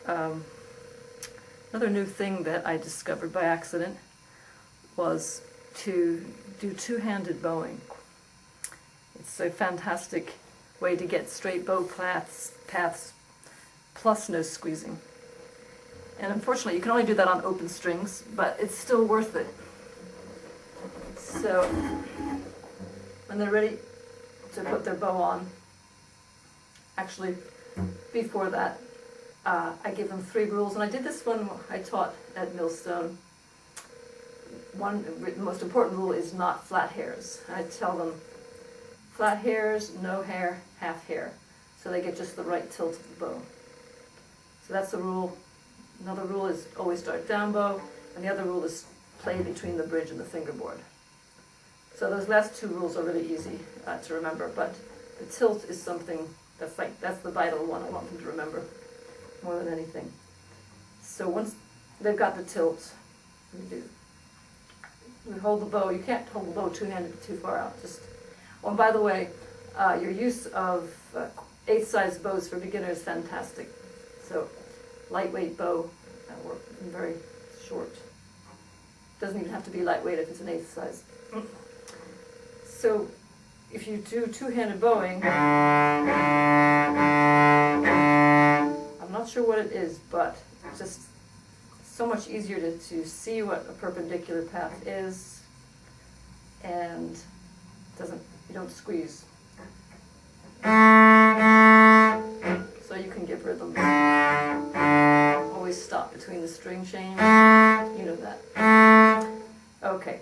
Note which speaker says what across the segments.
Speaker 1: Another new thing that I discovered by accident was to do two-handed bowing. It's a fantastic way to get straight bow paths plus no squeezing. And unfortunately, you can only do that on open strings, but it's still worth it. So when they're ready to put their bow on, actually before that, I give them 3 rules, and I did this one I taught at Millstone. The most important rule is not flat hairs. I tell them flat hairs, no hair, half hair, so they get just the right tilt of the bow. So that's a rule. Another rule is always start down bow, and the other rule is play between the bridge and the fingerboard. So those last 2 rules are really easy to remember, but the tilt is something that's the vital one I want them to remember more than anything. So once they've got the tilt, we hold the bow. You can't hold the bow two-handed too far out. Oh, and by the way, your use of 8th size bows for beginners is fantastic. So lightweight bow, or very short. Doesn't even have to be lightweight if it's an 8th size. So if you do two-handed bowing, I'm not sure what it is, but it's just so much easier to see what a perpendicular path is, and you don't squeeze. So you can give rhythm. Always stop between the string chain. You know that. Okay.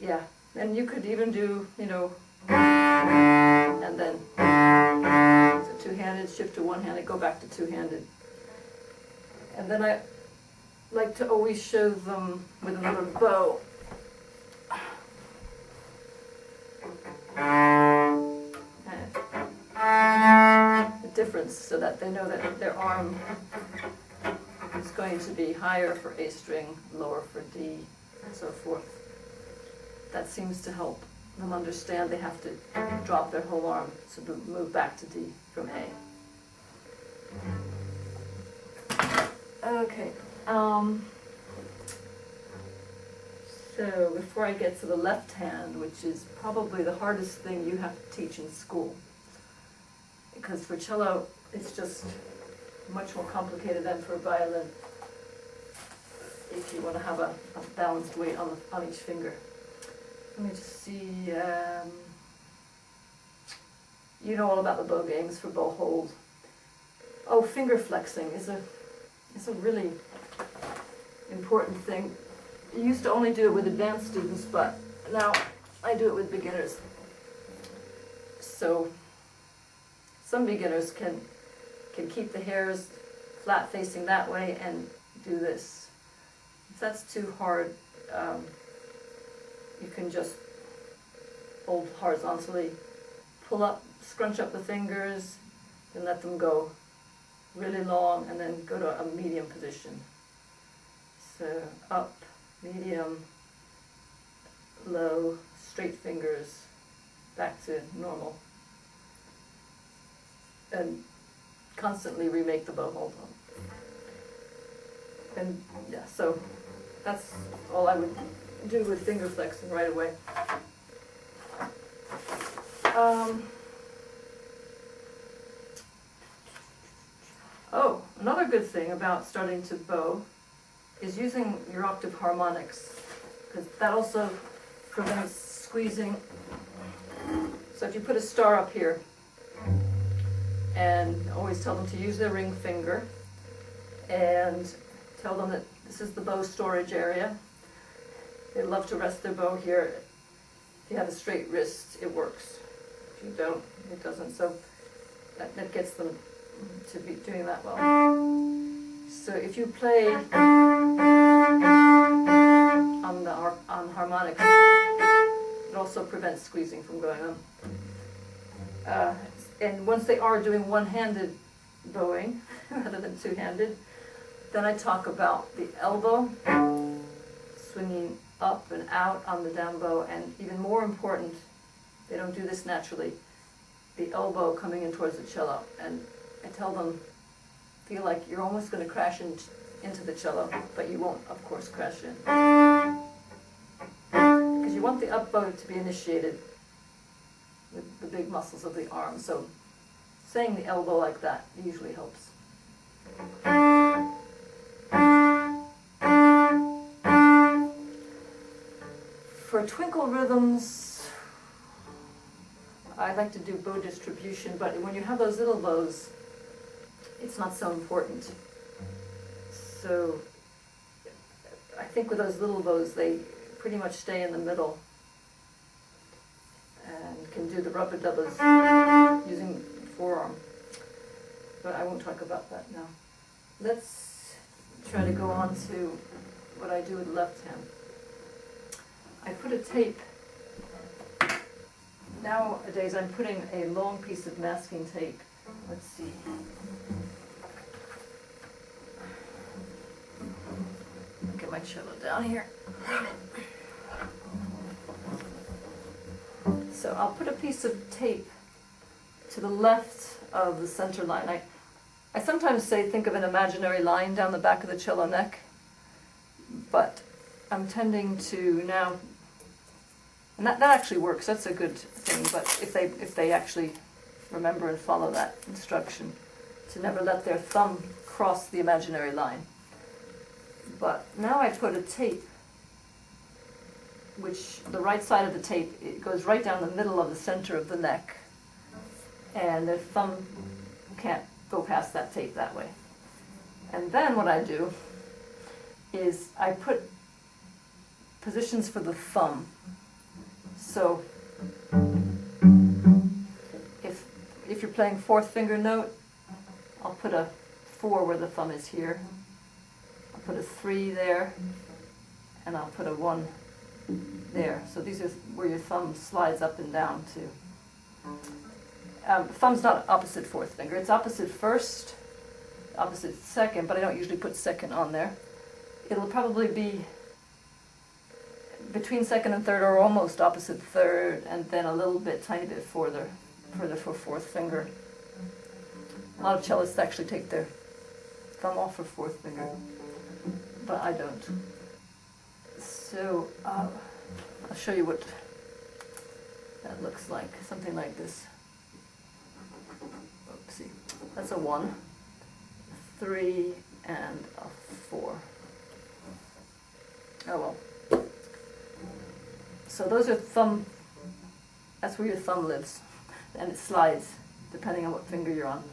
Speaker 1: Yeah. And you could even do, and then so two-handed, shift to one-handed, go back to two-handed. And then I like to always show them with another bow. The difference, so that they know that their arm is going to be higher for A string, lower for D, and so forth. That seems to help them understand they have to drop their whole arm to move back to D from A. Okay. So before I get to the left hand, which is probably the hardest thing you have to teach in school, because for cello it's just much more complicated than for violin if you want to have a balanced weight on each finger. Let me just see. You know all about the bow games for bow hold. Oh, finger flexing is a really important thing. I used to only do it with advanced students, but now I do it with beginners. So some beginners can keep the hairs flat facing that way and do this. If that's too hard, you can just hold horizontally, pull up, scrunch up the fingers, and let them go really long, and then go to a medium position. So up, medium, low, straight fingers, back to normal. And constantly remake the bow hold on. And yeah, so that's all I would do with finger flexing right away. Oh, another good thing about starting to bow is using your octave harmonics, because that also prevents squeezing. So if you put a star up here, and always tell them to use their ring finger, and tell them that this is the bow storage area. They love to rest their bow here. If you have a straight wrist, it works. If you don't, it doesn't. So that gets them to be doing that well. So if you play on harmonics, it also prevents squeezing from going on. And once they are doing one-handed bowing rather than two-handed, then I talk about the elbow swinging up and out on the down bow, and even more important, they don't do this naturally, the elbow coming in towards the cello, and I tell them, feel like you're almost going to crash into the cello, but you won't, of course, crash in. Because you want the up bow to be initiated with the big muscles of the arm, so saying the elbow like that usually helps. For twinkle rhythms, I like to do bow distribution, but when you have those little bows, it's not so important. So I think with those little bows, they pretty much stay in the middle and can do the rubber-dubbers using forearm. But I won't talk about that now. Let's try to go on to what I do with the left hand. I put a tape. Nowadays I'm putting a long piece of masking tape. Let's see. Get my cello down here. So I'll put a piece of tape to the left of the center line. I sometimes say think of an imaginary line down the back of the cello neck, but I'm tending to now, and that actually works, that's a good thing, but if they actually remember and follow that instruction, to never let their thumb cross the imaginary line. But now I put a tape, which the right side of the tape, it goes right down the middle of the center of the neck, and the thumb can't go past that tape that way. And then what I do is I put positions for the thumb. So if you're playing fourth finger note, I'll put a 4 where the thumb is here. I'll put a 3 there, and I'll put a 1 there. So these are where your thumb slides up and down to. Thumb's not opposite fourth finger. It's opposite first, opposite second, but I don't usually put second on there. It'll probably be between second and third, or almost opposite third, and then a little bit, tiny bit further for fourth finger. A lot of cellists actually take their thumb off for fourth finger, but I don't. So I'll show you what that looks like, something like this. Oopsie. That's a 1, 3, and a 4. Oh well. So those are thumb, that's where your thumb lives, and it slides depending on what finger you're on.